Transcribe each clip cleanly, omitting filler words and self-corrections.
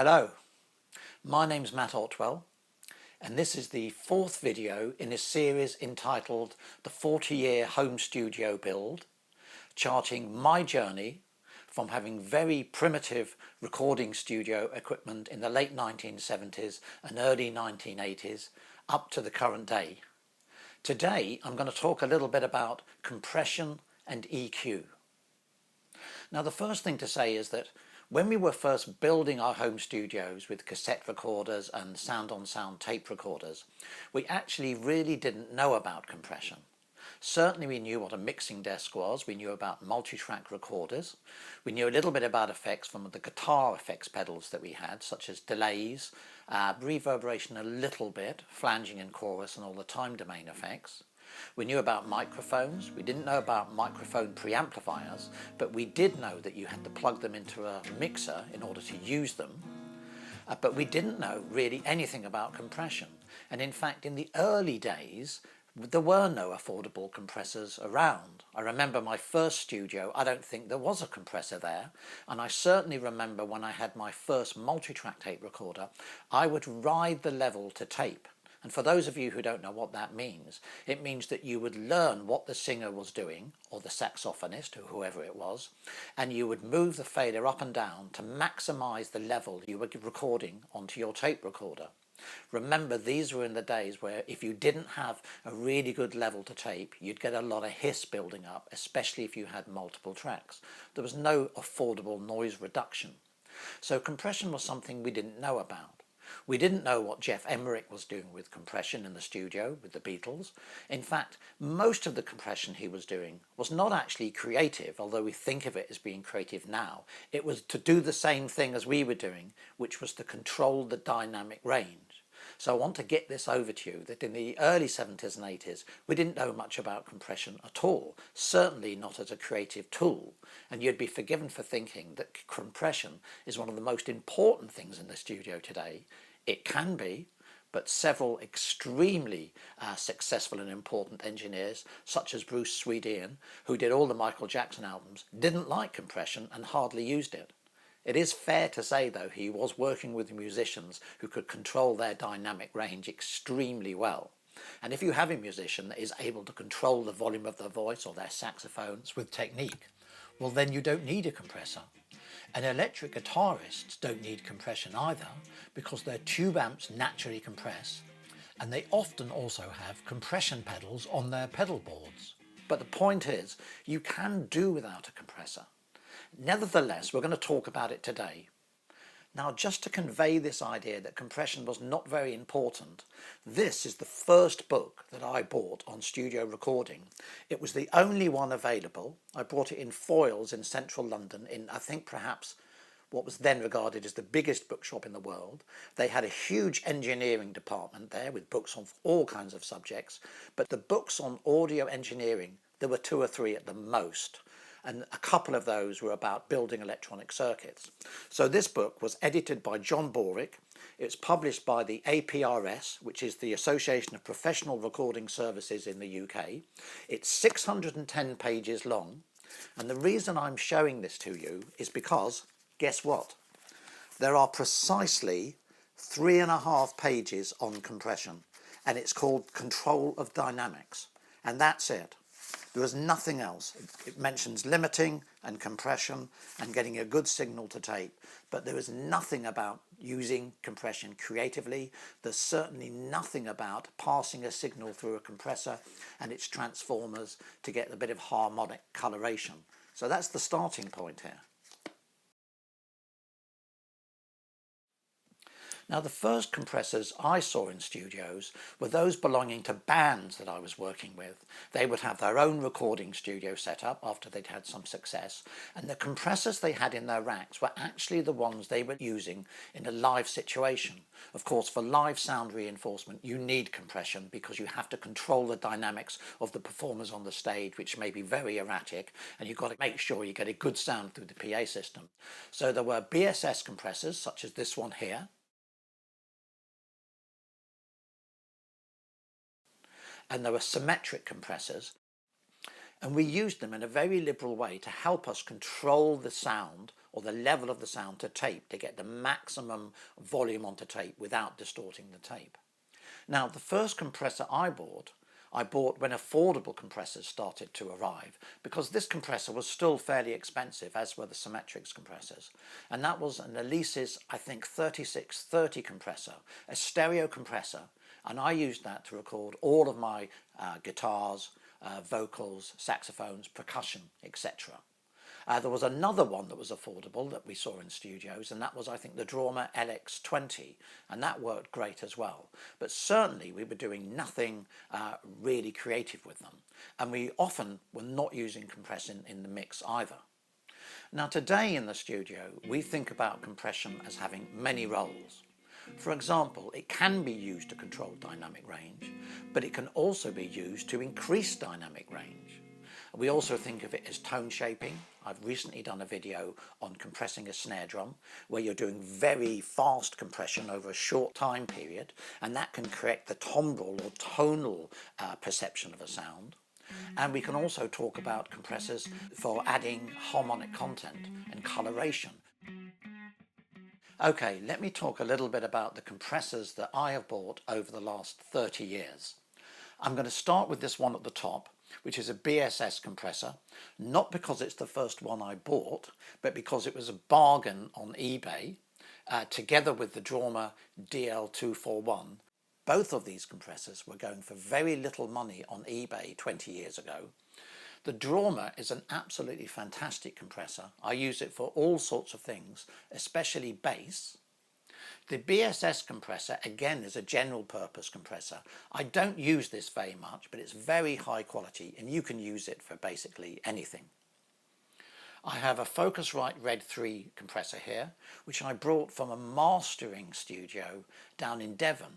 Hello, my name's Matt Ottewill, and this is the fourth video in a series entitled The 40-Year Home Studio Build, charting my journey from having very primitive recording studio equipment in the late 1970s and early 1980s up to the current day. Today I'm going to talk a little bit about compression and EQ. Now, the first thing to say is that when we were first building our home studios with cassette recorders and sound-on-sound tape recorders, we actually really didn't know about compression. Certainly we knew what a mixing desk was, we knew about multi-track recorders, we knew a little bit about effects from the guitar effects pedals that we had, such as delays, reverberation a little bit, flanging and chorus and all the time domain effects. We knew about microphones. We didn't know about microphone preamplifiers, but we did know that you had to plug them into a mixer in order to use them. But we didn't know really anything about compression. And in fact, in the early days, there were no affordable compressors around. I remember my first studio, I don't think there was a compressor there. And I certainly remember when I had my first multi-track tape recorder, I would ride the level to tape. And for those of you who don't know what that means, it means that you would learn what the singer was doing, or the saxophonist, or whoever it was, and you would move the fader up and down to maximize the level you were recording onto your tape recorder. Remember, these were in the days where if you didn't have a really good level to tape, you'd get a lot of hiss building up, especially if you had multiple tracks. There was no affordable noise reduction. So compression was something we didn't know about. We didn't know what Geoff Emerick was doing with compression in the studio with the Beatles. In fact, most of the compression he was doing was not actually creative, although we think of it as being creative now. It was to do the same thing as we were doing, which was to control the dynamic range. So I want to get this over to you that in the early 70s and 80s, we didn't know much about compression at all, certainly not as a creative tool. And you'd be forgiven for thinking that compression is one of the most important things in the studio today. It can be, but several extremely successful and important engineers, such as Bruce Swedien, who did all the Michael Jackson albums, didn't like compression and hardly used it. It is fair to say, though, he was working with musicians who could control their dynamic range extremely well. And if you have a musician that is able to control the volume of their voice or their saxophones with technique, well, then you don't need a compressor. And electric guitarists don't need compression either, because their tube amps naturally compress, and they often also have compression pedals on their pedal boards. But the point is, you can do without a compressor. Nevertheless, we're going to talk about it today. Now, just to convey this idea that compression was not very important, this is the first book that I bought on studio recording. It was the only one available. I bought it in Foyles in central London in, I think, perhaps what was then regarded as the biggest bookshop in the world. They had a huge engineering department there with books on all kinds of subjects, but the books on audio engineering, there were 2 or 3 at the most. And a couple of those were about building electronic circuits. So this book was edited by John Borick. It's published by the APRS, which is the Association of Professional Recording Services in the UK. It's 610 pages long. And the reason I'm showing this to you is because, guess what? There are precisely 3.5 pages on compression, and it's called Control of Dynamics. And that's it. There is nothing else. It mentions limiting and compression and getting a good signal to tape, but there is nothing about using compression creatively. There's certainly nothing about passing a signal through a compressor and its transformers to get a bit of harmonic coloration. So that's the starting point here. Now, the first compressors I saw in studios were those belonging to bands that I was working with. They would have their own recording studio set up after they'd had some success, and the compressors they had in their racks were actually the ones they were using in a live situation. Of course, for live sound reinforcement, you need compression because you have to control the dynamics of the performers on the stage, which may be very erratic, and you've got to make sure you get a good sound through the PA system. So there were BSS compressors, such as this one here, and there were symmetric compressors, and we used them in a very liberal way to help us control the sound or the level of the sound to tape to get the maximum volume onto tape without distorting the tape. Now, the first compressor I bought when affordable compressors started to arrive, because this compressor was still fairly expensive, as were the Symmetrics compressors. And that was an Alesis, I think, 3630 compressor, a stereo compressor. And I used that to record all of my guitars, vocals, saxophones, percussion, etc. There was another one that was affordable that we saw in studios, and that was, I think, the Drama LX20, and that worked great as well. But certainly we were doing nothing really creative with them, and we often were not using compression in the mix either. Now, today in the studio, we think about compression as having many roles. For example, it can be used to control dynamic range, but it can also be used to increase dynamic range. We also think of it as tone shaping. I've recently done a video on compressing a snare drum, where you're doing very fast compression over a short time period, and that can correct the timbral or tonal perception of a sound. And we can also talk about compressors for adding harmonic content and coloration. Okay, let me talk a little bit about the compressors that I have bought over the last 30 years. I'm going to start with this one at the top, which is a BSS compressor, not because it's the first one I bought, but because it was a bargain on eBay, together with the Drama DL241. Both of these compressors were going for very little money on eBay 20 years ago. The Drama is an absolutely fantastic compressor. I use it for all sorts of things, especially bass. The BSS compressor, again, is a general purpose compressor. I don't use this very much, but it's very high quality, and you can use it for basically anything. I have a Focusrite Red 3 compressor here, which I brought from a mastering studio down in Devon.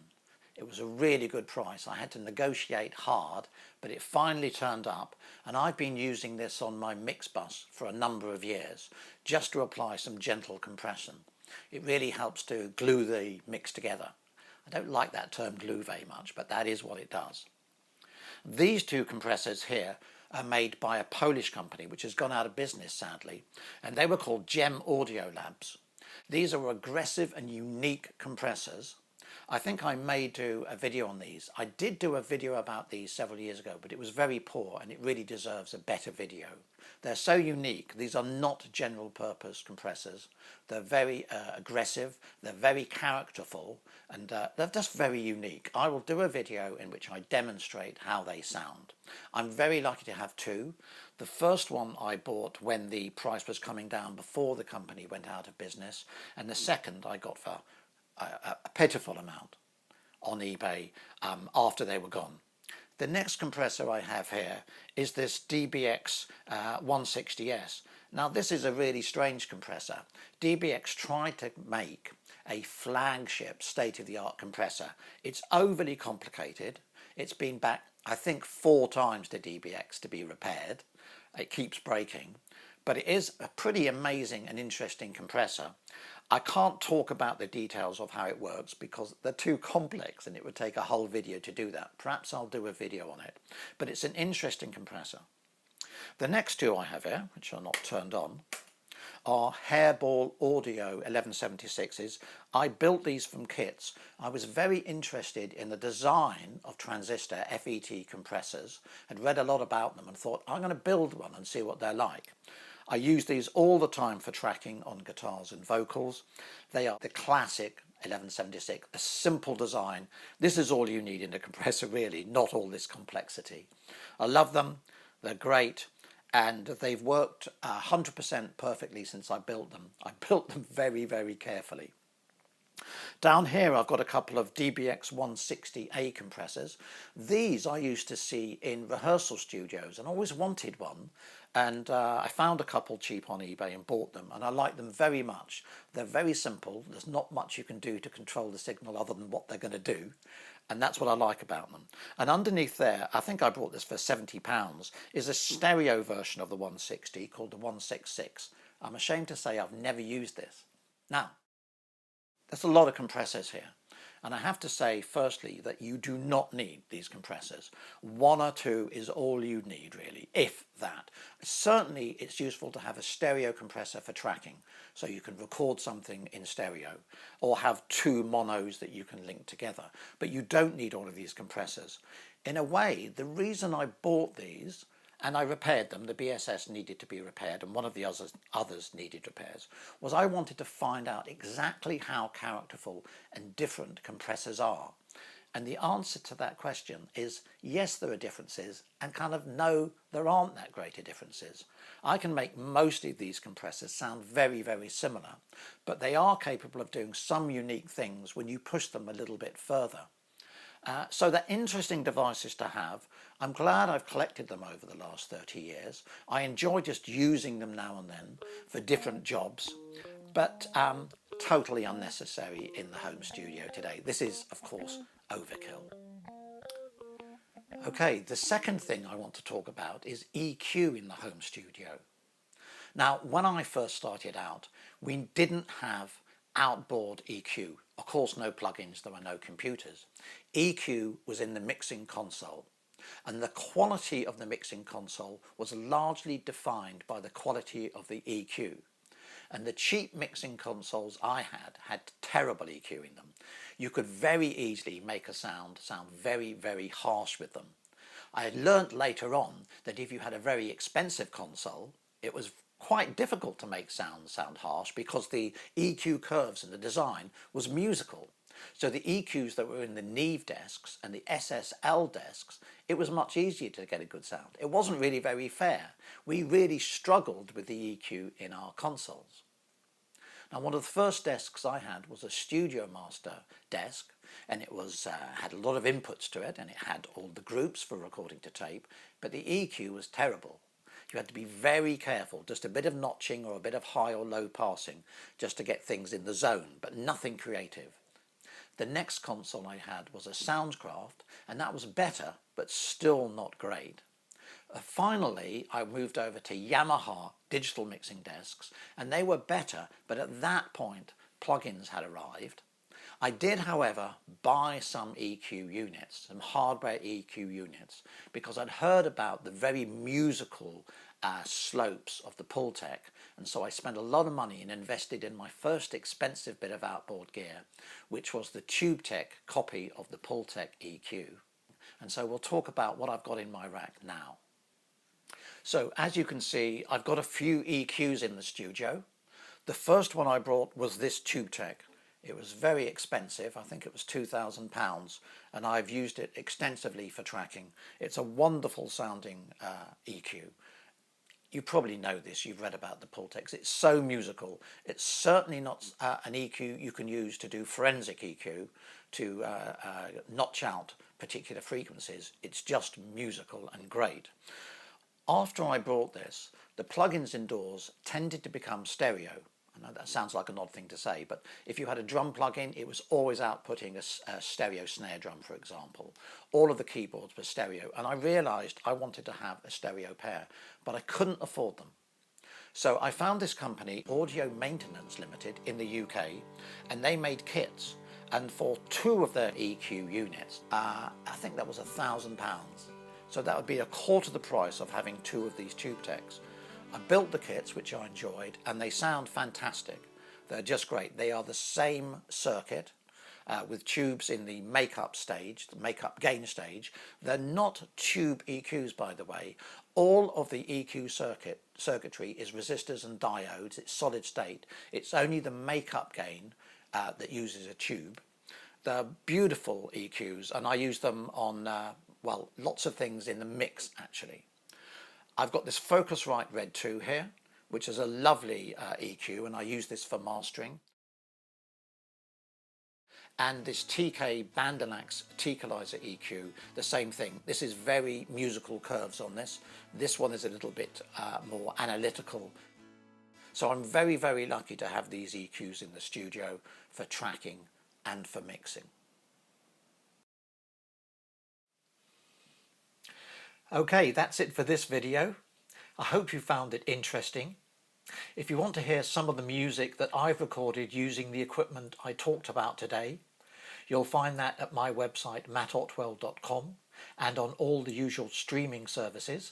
It was a really good price. I had to negotiate hard, but it finally turned up, and I've been using this on my mix bus for a number of years, just to apply some gentle compression. It really helps to glue the mix together. I don't like that term glue very much, but that is what it does. These two compressors here are made by a Polish company which has gone out of business, sadly, and they were called Gem Audio Labs. These are aggressive and unique compressors. I think I may do a video on these. I did do a video about these several years ago, but it was very poor, and it really deserves a better video. They're so unique. These are not general purpose compressors. They're very aggressive, they're very characterful, and they're just very unique. I will do a video in which I demonstrate how they sound. I'm very lucky to have two. The first one I bought when the price was coming down before the company went out of business, and the second I got for a pitiful amount on eBay after they were gone. The next compressor I have here is this DBX 160S. Now, this is a really strange compressor. DBX tried to make a flagship state-of-the-art compressor. It's overly complicated. It's been back, I think, 4 times to DBX to be repaired. It keeps breaking, but it is a pretty amazing and interesting compressor. I can't talk about the details of how it works because they're too complex, and it would take a whole video to do that. Perhaps I'll do a video on it, but it's an interesting compressor. The next two I have here, which are not turned on, are Hairball Audio 1176s. I built these from kits. I was very interested in the design of transistor FET compressors, had read a lot about them and thought, I'm going to build one and see what they're like. I use these all the time for tracking on guitars and vocals. They are the classic 1176, a simple design. This is all you need in a compressor, really, not all this complexity. I love them, they're great, and they've worked 100% perfectly since I built them. I built them very, very carefully. Down here I've got a couple of DBX 160A compressors. These I used to see in rehearsal studios and always wanted one, and I found a couple cheap on eBay and bought them, and I like them very much. They're very simple. There's not much you can do to control the signal other than what they're going to do, and that's what I like about them. And underneath there, I think I bought this for £70, is a stereo version of the 160 called the 166. I'm ashamed to say I've never used this. Now, there's a lot of compressors here, And I have to say, firstly, that you do not need these compressors. One or two is all you need, really, if that. Certainly, it's useful to have a stereo compressor for tracking, so you can record something in stereo, or have two monos that you can link together. But you don't need all of these compressors. In a way, the reason I bought these, and I repaired them, the BSS needed to be repaired and one of the others needed repairs, was I wanted to find out exactly how characterful and different compressors are. And the answer to that question is yes, there are differences, and kind of no, there aren't that great a differences. I can make most of these compressors sound very, very similar, but they are capable of doing some unique things when you push them a little bit further. So they're interesting devices to have. I'm glad I've collected them over the last 30 years. I enjoy just using them now and then for different jobs, but totally unnecessary in the home studio today. This is, of course, overkill. Okay, the second thing I want to talk about is EQ in the home studio. Now, when I first started out, we didn't have outboard EQ. Of course, no plugins, there were no computers. EQ was in the mixing console, and the quality of the mixing console was largely defined by the quality of the EQ. And the cheap mixing consoles I had terrible EQ in them. You could very easily make a sound very, very harsh with them. I had learnt later on that if you had a very expensive console, it was quite difficult to make sound harsh because the EQ curves in the design was musical. So the EQs that were in the Neve desks and the SSL desks, it was much easier to get a good sound. It wasn't really very fair. We really struggled with the EQ in our consoles. Now, one of the first desks I had was a Studio Master desk, and it was had a lot of inputs to it, and it had all the groups for recording to tape, but the EQ was terrible. You had to be very careful, just a bit of notching or a bit of high or low passing just to get things in the zone, but nothing creative. The next console I had was a Soundcraft, and that was better, but still not great. Finally, I moved over to Yamaha digital mixing desks, and they were better, but at that point, plugins had arrived. I did, however, buy some EQ units, some hardware EQ units, because I'd heard about the very musical slopes of the Pultec, and so I spent a lot of money and invested in my first expensive bit of outboard gear, which was the TubeTech copy of the Pultec EQ. And so we'll talk about what I've got in my rack now. So as you can see, I've got a few EQs in the studio. The first one I brought was this TubeTech. It was very expensive, I think it was £2,000, and I've used it extensively for tracking. It's a wonderful sounding EQ. You probably know this, you've read about the Pultecs. It's so musical. It's certainly not an EQ you can use to do forensic EQ, to notch out particular frequencies. It's just musical and great. After I brought this, the plugins indoors tended to become stereo. I know that sounds like an odd thing to say, but if you had a drum plug-in, it was always outputting a stereo snare drum, for example. All of the keyboards were stereo, and I realised I wanted to have a stereo pair, but I couldn't afford them. So I found this company, Audio Maintenance Limited, in the UK, and they made kits. And for two of their EQ units, I think that was £1,000. So that would be a quarter the price of having two of these TubeTechs. I built the kits, which I enjoyed, and they sound fantastic. They're just great. They are the same circuit with tubes in the makeup stage, the makeup gain stage. They're not tube EQs, by the way. All of the EQ circuitry is resistors and diodes. It's solid state. It's only the makeup gain that uses a tube. They're beautiful EQs, and I use them on, well, lots of things in the mix, actually. I've got this Focusrite Red 2 here, which is a lovely EQ, and I use this for mastering. And this TK Bandanax Equalizer EQ, the same thing. This is very musical curves on this. This one is a little bit more analytical. So I'm very, very lucky to have these EQs in the studio for tracking and for mixing. Okay, that's it for this video. I hope you found it interesting. If you want to hear some of the music that I've recorded using the equipment I talked about today, You'll find that at my website mattottewill.com and on all the usual streaming services.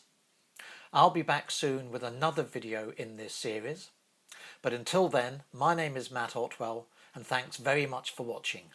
I'll be back soon with another video in this series. But until then, my name is Matt Ottewill, and thanks very much for watching.